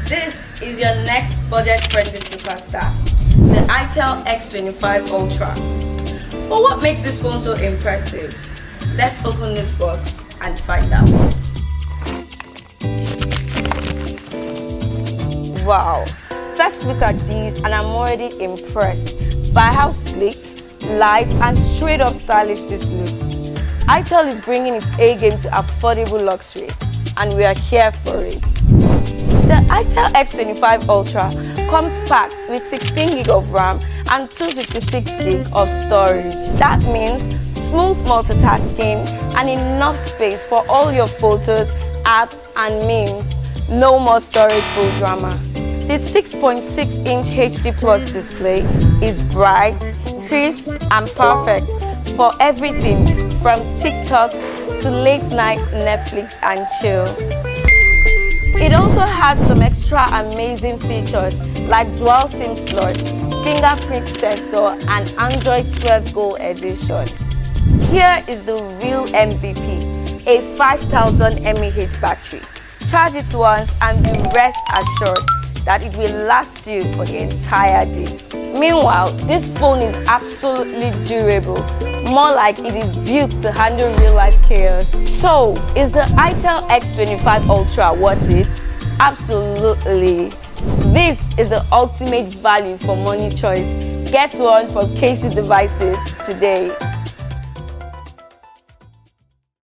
This is your next budget-friendly superstar, the ITEL S25 Ultra. But what makes this phone so impressive? Let's open this box and find out. Wow, first look at these and I'm already impressed by how sleek, light and straight up stylish this looks. ITEL is bringing its A-game to affordable luxury and we are here for it. The ITEL S25 Ultra comes packed with 16 GB of RAM and 256 GB of storage. That means smooth multitasking and enough space for all your photos, apps and memes. No more storage full drama. The 6.6-inch HD Plus display is bright, crisp and perfect for everything from TikToks to late-night Netflix and chill. It also has some extra amazing features like dual SIM slot, fingerprint sensor and Android 12 Go edition. Here is the real MVP, a 5000 mAh battery. Charge it once and be rest assured that it will last you for the entire day. Meanwhile, this phone is absolutely durable, more like it is built to handle real-life chaos. So, is the ITEL S25 Ultra worth it? Absolutely. This is the ultimate value for money choice. Get one from Kcee Devices today.